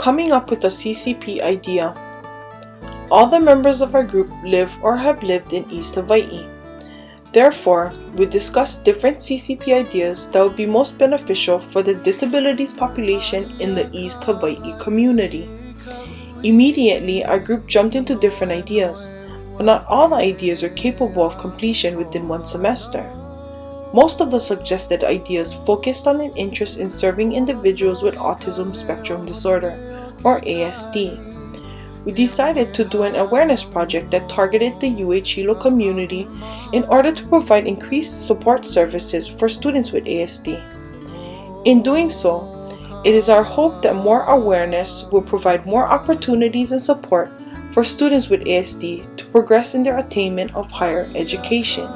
coming up with a CCP idea. All the members of our group live or have lived in East Hawaii. Therefore, we discussed different CCP ideas that would be most beneficial for the disabilities population in the East Hawaii community. Immediately, our group jumped into different ideas, but not all the ideas are capable of completion within one semester. Most of the suggested ideas focused on an interest in serving individuals with autism spectrum disorder, or ASD. We decided to do an awareness project that targeted the UH Hilo community in order to provide increased support services for students with ASD. In doing so, it is our hope that more awareness will provide more opportunities and support for students with ASD to progress in their attainment of higher education.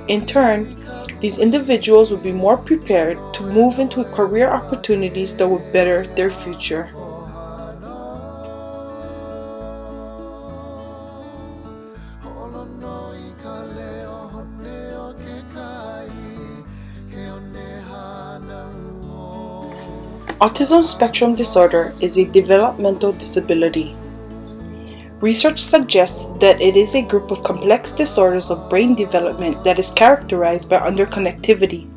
In turn, these individuals will be more prepared to move into career opportunities that will better their future. Autism spectrum disorder is a developmental disability. Research suggests that it is a group of complex disorders of brain development that is characterized by underconnectivity.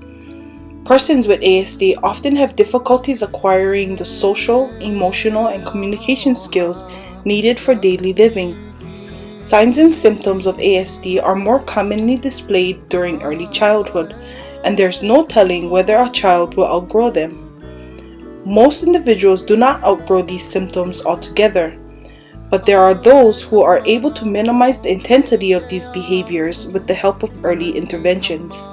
Persons with ASD often have difficulties acquiring the social, emotional, and communication skills needed for daily living. Signs and symptoms of ASD are more commonly displayed during early childhood, and there's no telling whether a child will outgrow them. Most individuals do not outgrow these symptoms altogether, but there are those who are able to minimize the intensity of these behaviors with the help of early interventions.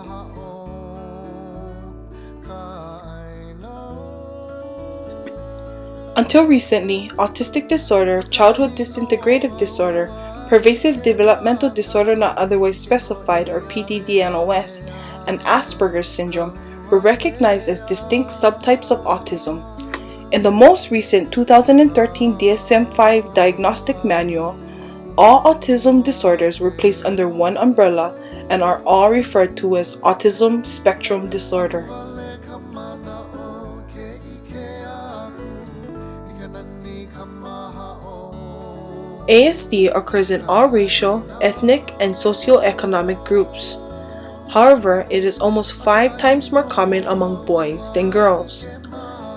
Until recently, autistic disorder, childhood disintegrative disorder, pervasive developmental disorder not otherwise specified or PDD-NOS, and Asperger's syndrome were recognized as distinct subtypes of autism. In the most recent 2013 DSM-5 diagnostic manual, all autism disorders were placed under one umbrella and are all referred to as autism spectrum disorder. ASD occurs in all racial, ethnic, and socioeconomic groups. However, it is almost 5 times more common among boys than girls.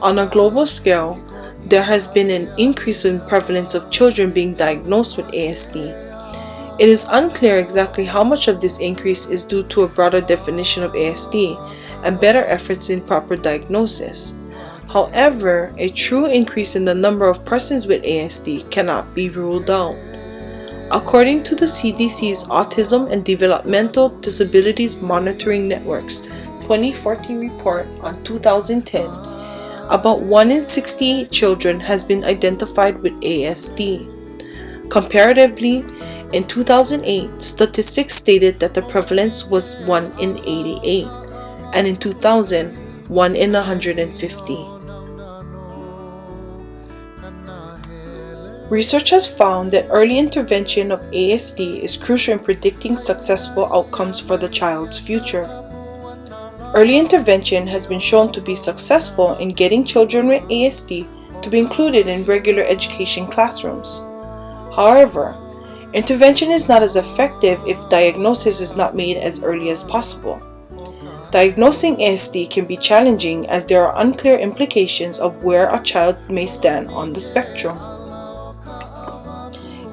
On a global scale, there has been an increase in prevalence of children being diagnosed with ASD. It is unclear exactly how much of this increase is due to a broader definition of ASD and better efforts in proper diagnosis. However, a true increase in the number of persons with ASD cannot be ruled out. According to the CDC's Autism and Developmental Disabilities Monitoring Network's 2014 report on 2010, about 1 in 68 children has been identified with ASD. Comparatively, in 2008, statistics stated that the prevalence was 1 in 88, and in 2000, 1 in 150. Research has found that early intervention of ASD is crucial in predicting successful outcomes for the child's future. Early intervention has been shown to be successful in getting children with ASD to be included in regular education classrooms. However, intervention is not as effective if diagnosis is not made as early as possible. Diagnosing ASD can be challenging as there are unclear implications of where a child may stand on the spectrum.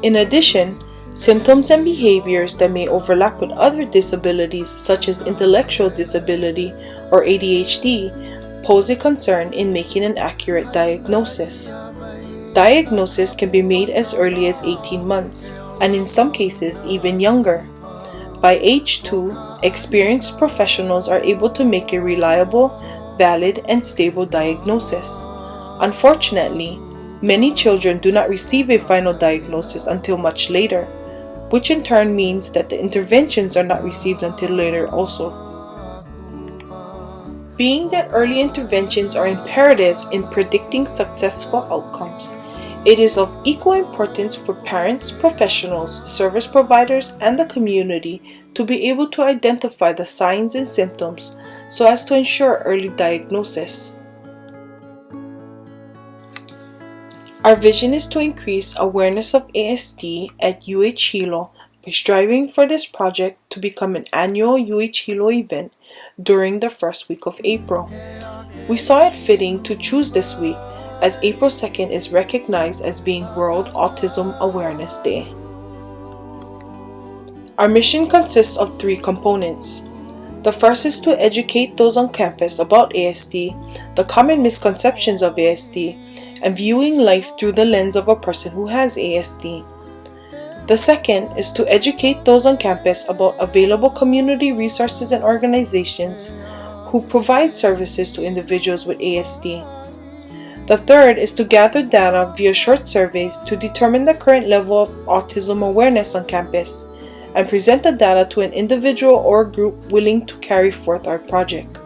In addition, symptoms and behaviors that may overlap with other disabilities such as intellectual disability or ADHD pose a concern in making an accurate diagnosis. Diagnosis can be made as early as 18 months, and in some cases even younger. By age 2, experienced professionals are able to make a reliable, valid, and stable diagnosis. Unfortunately, many children do not receive a final diagnosis until much later, which in turn means that the interventions are not received until later also. Being that early interventions are imperative in predicting successful outcomes, it is of equal importance for parents, professionals, service providers, and the community to be able to identify the signs and symptoms so as to ensure early diagnosis. Our vision is to increase awareness of ASD at UH Hilo by striving for this project to become an annual UH Hilo event during the first week of April. We saw it fitting to choose this week as April 2nd is recognized as being World Autism Awareness Day. Our mission consists of 3 components. The first is to educate those on campus about ASD, the common misconceptions of ASD, and viewing life through the lens of a person who has ASD. The second is to educate those on campus about available community resources and organizations who provide services to individuals with ASD. The third is to gather data via short surveys to determine the current level of autism awareness on campus and present the data to an individual or group willing to carry forth our project.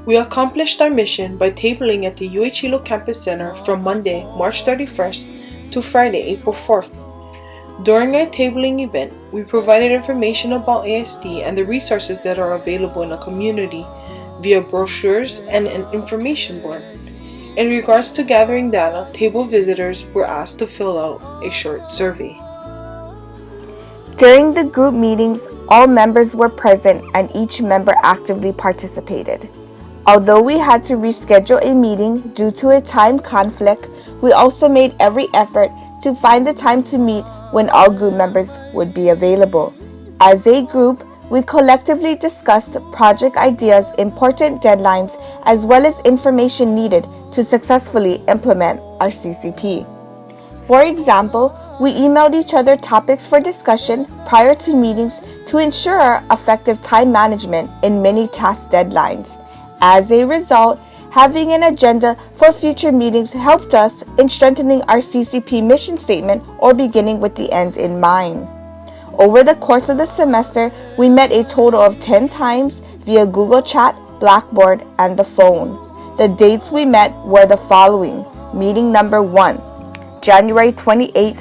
We accomplished our mission by tabling at the UH Hilo Campus Center from Monday, March 31st to Friday, April 4th. During our tabling event, we provided information about ASD and the resources that are available in the community via brochures and an information board. In regards to gathering data, table visitors were asked to fill out a short survey. During the group meetings, all members were present and each member actively participated. Although we had to reschedule a meeting due to a time conflict, we also made every effort to find the time to meet when all group members would be available. As a group, we collectively discussed project ideas, important deadlines, as well as information needed to successfully implement our CCP. For example, we emailed each other topics for discussion prior to meetings to ensure effective time management in many task deadlines. As a result, having an agenda for future meetings helped us in strengthening our CCP mission statement or beginning with the end in mind. Over the course of the semester, we met a total of 10 times via Google Chat, Blackboard, and the phone. The dates we met were the following. Meeting number 1, January 28,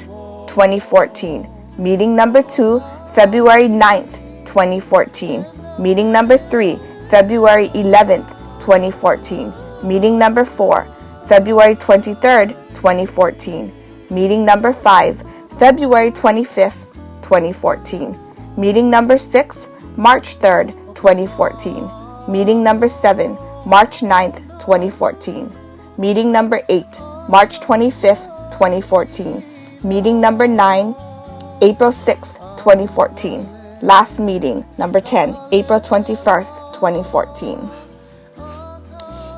2014. Meeting number 2, February 9th, 2014. Meeting number 3, February 11th, 2014. Meeting number 4, February 23rd, 2014. Meeting number 5, February 25th, 2014. Meeting number 6, March 3rd, 2014. Meeting number 7, March 9th, 2014. Meeting number 8, March 25th, 2014. Meeting number 9, April 6th, 2014. Last meeting, number 10, April 21st, 2014.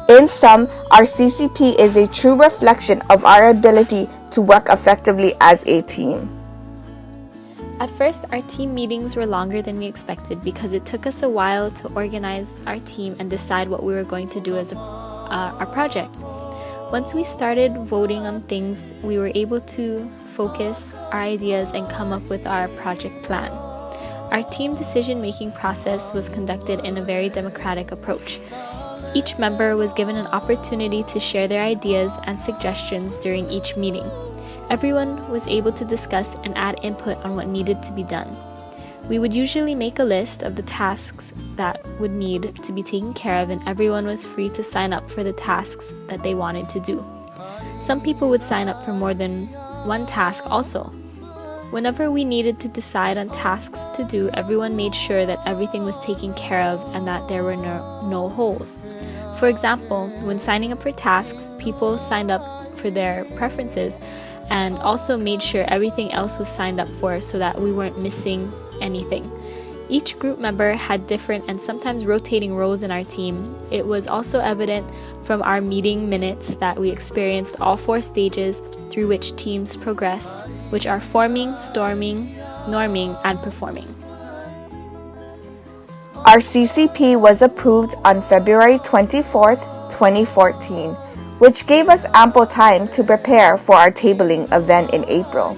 In sum, our CCP is a true reflection of our ability to work effectively as a team. At first, our team meetings were longer than we expected because it took us a while to organize our team and decide what we were going to do as our project. Once we started voting on things, we were able to focus our ideas and come up with our project plan. Our team decision-making process was conducted in a very democratic approach. Each member was given an opportunity to share their ideas and suggestions during each meeting. Everyone was able to discuss and add input on what needed to be done. We would usually make a list of the tasks that would need to be taken care of, and everyone was free to sign up for the tasks that they wanted to do. Some people would sign up for more than one task also. Whenever we needed to decide on tasks to do, everyone made sure that everything was taken care of and that there were no holes. For example, when signing up for tasks, people signed up for their preferences and also made sure everything else was signed up for so that we weren't missing anything. Each group member had different and sometimes rotating roles in our team. It was also evident from our meeting minutes that we experienced all 4 stages through which teams progress, which are forming, storming, norming, and performing. Our CCP was approved on February 24th, 2014, which gave us ample time to prepare for our tabling event in April.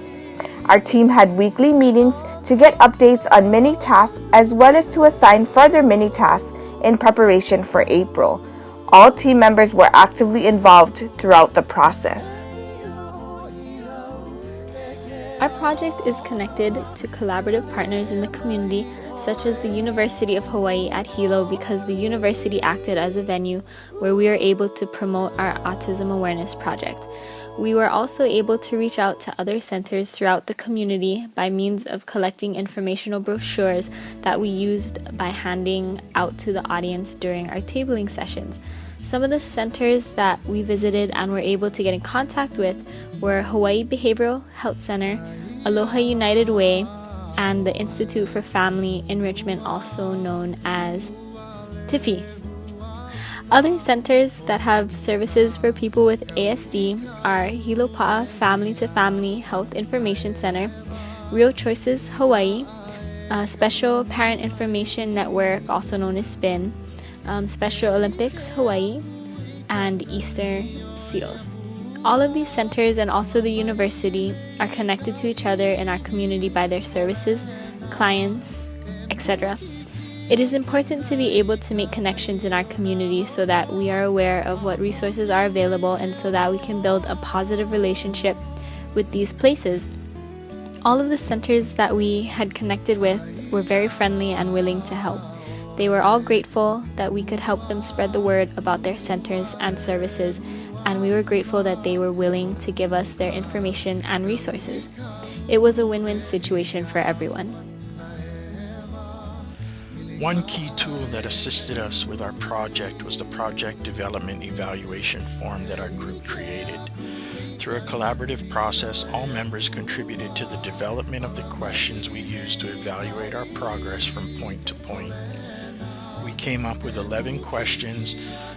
Our team had weekly meetings to get updates on mini tasks as well as to assign further mini tasks in preparation for April. All team members were actively involved throughout the process. Our project is connected to collaborative partners in the community such as the University of Hawaii at Hilo, because the university acted as a venue where we were able to promote our Autism Awareness project. We were also able to reach out to other centers throughout the community by means of collecting informational brochures that we used by handing out to the audience during our tabling sessions. Some of the centers that we visited and were able to get in contact with were Hawaii Behavioral Health Center, Aloha United Way, and the Institute for Family Enrichment, also known as TIFI. Other centers that have services for people with ASD are Hilopa'a Family to Family Health Information Center, Real Choices Hawaii, Special Parent Information Network, also known as SPIN, Special Olympics Hawaii, and Easter SEALs. All of these centers and also the university are connected to each other in our community by their services, clients, etc. It is important to be able to make connections in our community so that we are aware of what resources are available and so that we can build a positive relationship with these places. All of the centers that we had connected with were very friendly and willing to help. They were all grateful that we could help them spread the word about their centers and services, and we were grateful that they were willing to give us their information and resources. It was a win-win situation for everyone. One key tool that assisted us with our project was the Project Development Evaluation form that our group created. Through a collaborative process, all members contributed to the development of the questions we used to evaluate our progress from point to point. We came up with 11 questions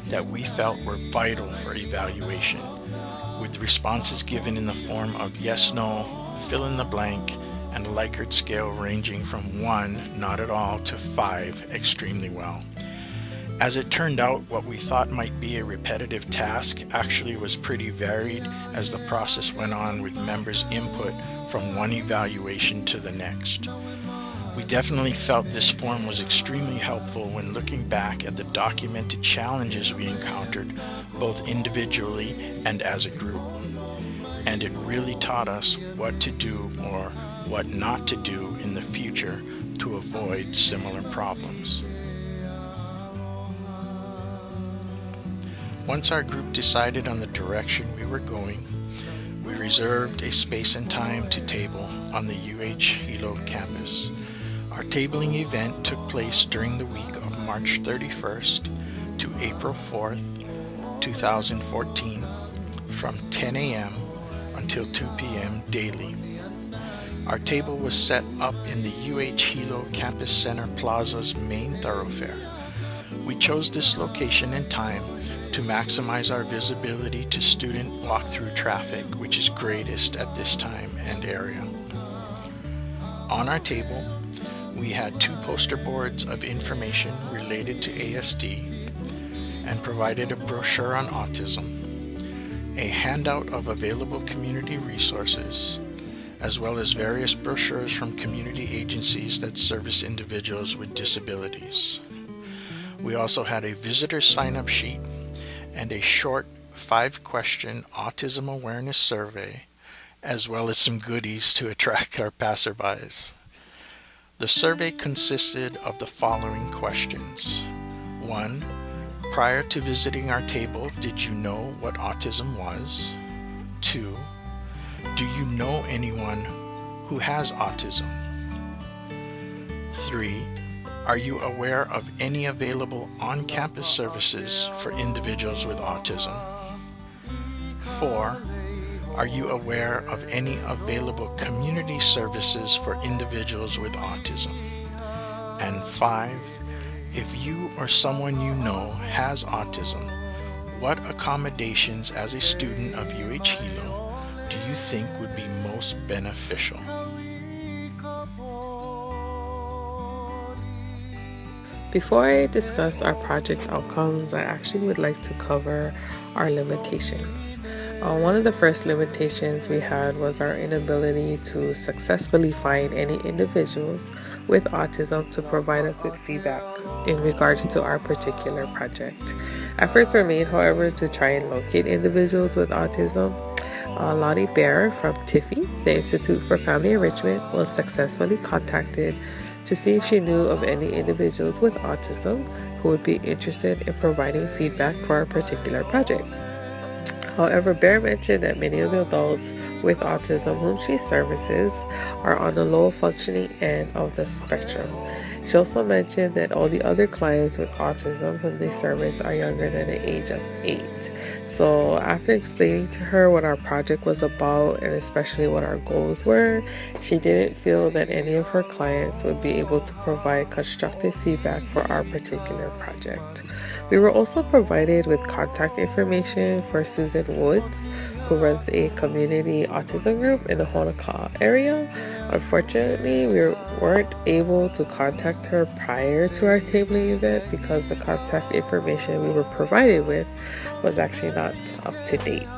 that we felt were vital for evaluation, with responses given in the form of yes, no, fill in the blank, and a Likert scale ranging from 1, not at all, to 5, extremely well. As it turned out, what we thought might be a repetitive task actually was pretty varied as the process went on, with members' input from one evaluation to the next. We definitely felt this form was extremely helpful when looking back at the documented challenges we encountered, both individually and as a group. And it really taught us what to do or what not to do in the future to avoid similar problems. Once our group decided on the direction we were going, we reserved a space and time to table on the Hilo campus. Our tabling event took place during the week of March 31st to April 4th, 2014, from 10 a.m. until 2 p.m. daily. Our table was set up in the Hilo Campus Center Plaza's main thoroughfare. We chose this location and time to maximize our visibility to student walk-through traffic, which is greatest at this time and area. On our table, we had 2 poster boards of information related to ASD and provided a brochure on autism, a handout of available community resources, as well as various brochures from community agencies that service individuals with disabilities. We also had a visitor sign-up sheet and a short 5-question Autism Awareness survey, as well as some goodies to attract our passerbys. The survey consisted of the following questions. 1. Prior to visiting our table, did you know what autism was? 2. Do you know anyone who has autism? 3. Are you aware of any available on-campus services for individuals with autism? 4. Are you aware of any available community services for individuals with autism? And 5. If you or someone you know has autism, what accommodations as a student of Hilo do you think would be most beneficial? Before I discuss our project outcomes, I actually would like to cover our limitations. One of the first limitations we had was our inability to successfully find any individuals with autism to provide us with feedback in regards to our particular project. Efforts were made, however, to try and locate individuals with autism. Lonnie Bear from TIFI, the Institute for Family Enrichment, was successfully contacted to see if she knew of any individuals with autism who would be interested in providing feedback for a particular project. However, Bear mentioned that many of the adults with autism whom she services are on the low functioning end of the spectrum. She also mentioned that all the other clients with autism whom they service are younger than the age of 8. So after explaining to her what our project was about and especially what our goals were, she didn't feel that any of her clients would be able to provide constructive feedback for our particular project. We were also provided with contact information for Susan Woods, who runs a community autism group in the Honokaa area. Unfortunately, we weren't able to contact her prior to our tabling event because the contact information we were provided with was actually not up to date.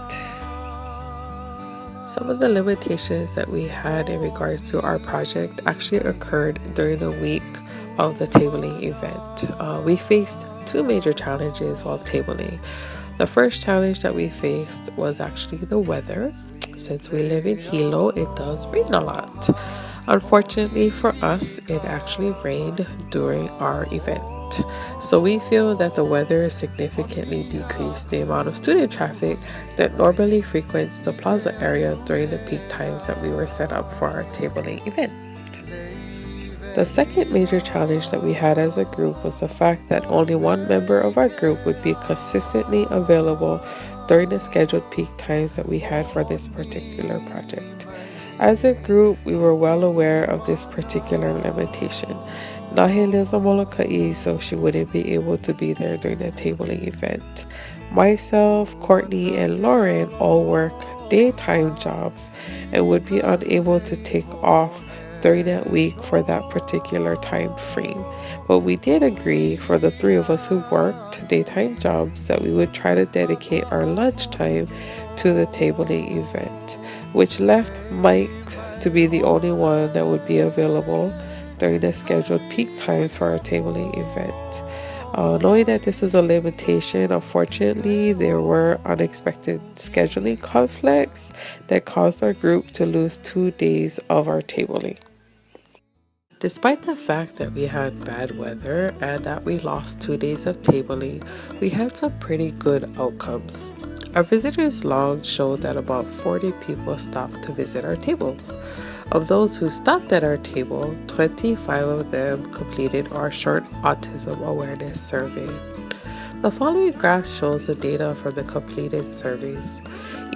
Some of the limitations that we had in regards to our project actually occurred during the week of the tabling event. We faced two major challenges while tabling. The first challenge that we faced was actually the weather. Since we live in Hilo, it does rain a lot. Unfortunately for us, it actually rained during our event. So we feel that the weather significantly decreased the amount of student traffic that normally frequents the plaza area during the peak times that we were set up for our tabling event. The second major challenge that we had as a group was the fact that only one member of our group would be consistently available during the scheduled peak times that we had for this particular project. As a group, we were well aware of this particular limitation. Nahe lives on Molokai, so she wouldn't be able to be there during the tabling event. Myself, Courtney, and Lauren all work daytime jobs and would be unable to take off during that week for that particular time frame. But we did agree for the three of us who worked daytime jobs that we would try to dedicate our lunchtime to the tabling event, which left Mike to be the only one that would be available during the scheduled peak times for our tabling event. Knowing that this is a limitation, unfortunately, there were unexpected scheduling conflicts that caused our group to lose 2 days of our tabling. Despite the fact that we had bad weather and that we lost 2 days of tabling, we had some pretty good outcomes. Our visitors log showed that about 40 people stopped to visit our table. Of those who stopped at our table, 25 of them completed our short Autism Awareness survey. The following graph shows the data from the completed surveys.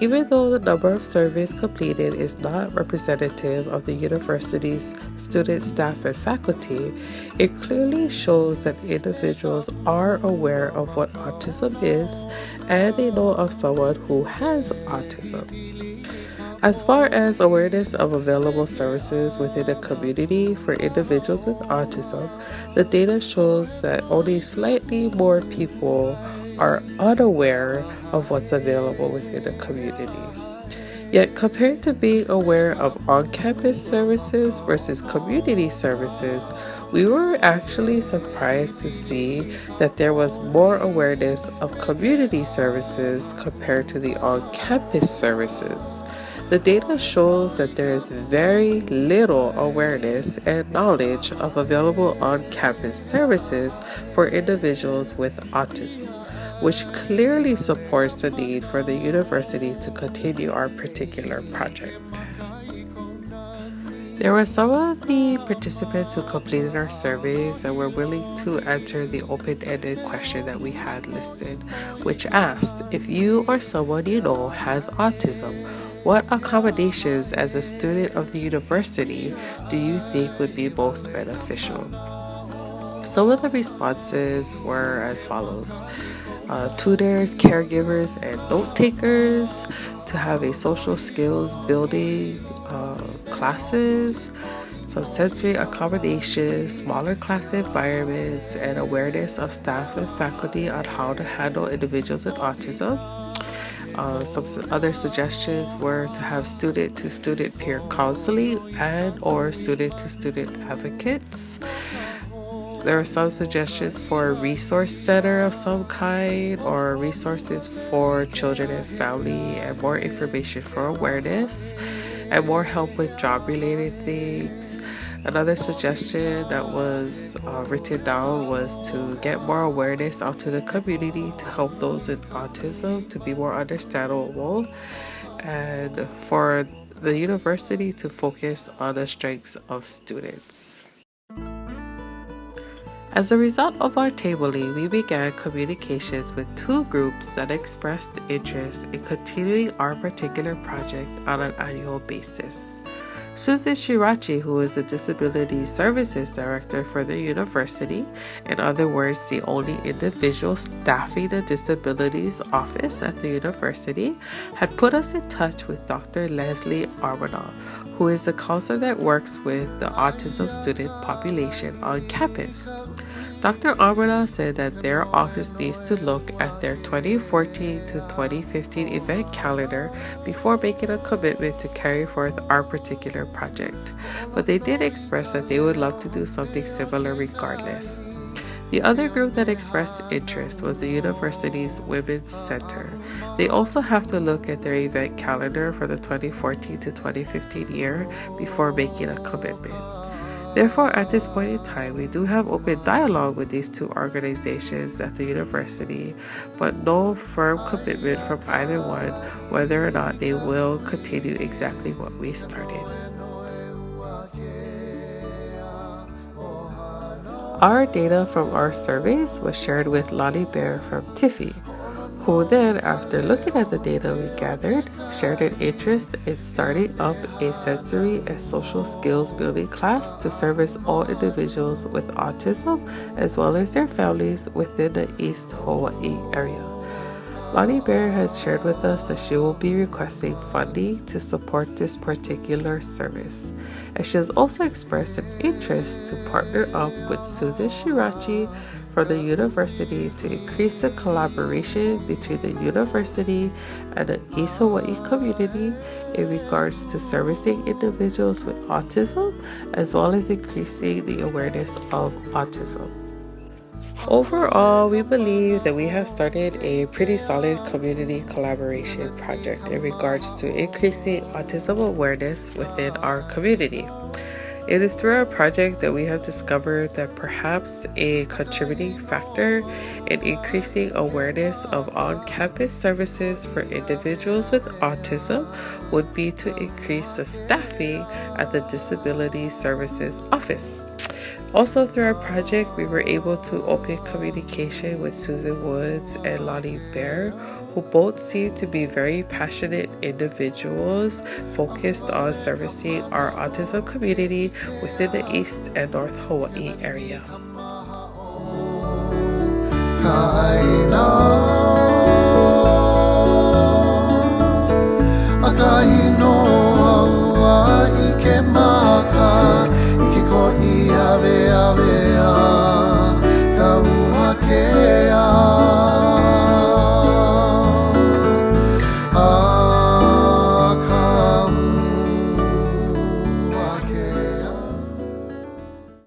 Even though the number of surveys completed is not representative of the university's student, staff, and faculty, it clearly shows that individuals are aware of what autism is and they know of someone who has autism. As far as awareness of available services within the community for individuals with autism, the data shows that only slightly more people are unaware of what's available within the community. Yet compared to being aware of on-campus services versus community services, we were actually surprised to see that there was more awareness of community services compared to the on-campus services. The data shows that there is very little awareness and knowledge of available on-campus services for individuals with autism, which clearly supports the need for the university to continue our particular project. There were some of the participants who completed our surveys and were willing to answer the open-ended question that we had listed, which asked, if you or someone you know has autism, what accommodations as a student of the university do you think would be most beneficial? Some of the responses were as follows. Tutors, caregivers, and note takers, to have a social skills building classes, some sensory accommodations, smaller class environments, and awareness of staff and faculty on how to handle individuals with autism. Some other suggestions were to have student-to-student peer counseling and or student-to-student advocates. There are some suggestions for a resource center of some kind or resources for children and family and more information for awareness. and more help with job-related things. Another suggestion that was written down was to get more awareness out to the community to help those with autism to be more understandable, and for the university to focus on the strengths of students. As a result of our tabling, we began communications with 2 groups that expressed interest in continuing our particular project on an annual basis. Susan Shirachi, who is the Disability Services Director for the university, in other words, the only individual staffing the Disabilities Office at the university, had put us in touch with Dr. Leslie Armana, who is the counselor that works with the autism student population on campus. Dr. Armana said that their office needs to look at their 2014 to 2015 event calendar before making a commitment to carry forth our particular project, but they did express that they would love to do something similar regardless. The other group that expressed interest was the university's Women's Center. They also have to look at their event calendar for the 2014 to 2015 year before making a commitment. Therefore, at this point in time, we do have open dialogue with these 2 organizations at the university, but no firm commitment from either one whether or not they will continue exactly what we started. Our data from our surveys was shared with Lonnie Bear from Tiffy, who then, after looking at the data we gathered, shared an interest in starting up a sensory and social skills building class to service all individuals with autism as well as their families within the East Hawaii area. Lonnie Bear has shared with us that she will be requesting funding to support this particular service, and she has also expressed an interest to partner up with Susan Shirachi from the university to increase the collaboration between the university and the East Hawaii community in regards to servicing individuals with autism as well as increasing the awareness of autism. Overall, we believe that we have started a pretty solid community collaboration project in regards to increasing autism awareness within our community. It is through our project that we have discovered that perhaps a contributing factor in increasing awareness of on-campus services for individuals with autism would be to increase the staffing at the Disability Services Office. Also, through our project, we were able to open communication with Susan Woods and Lonnie Bear, who both seem to be very passionate individuals focused on servicing our autism community within the East and North Hawaii area.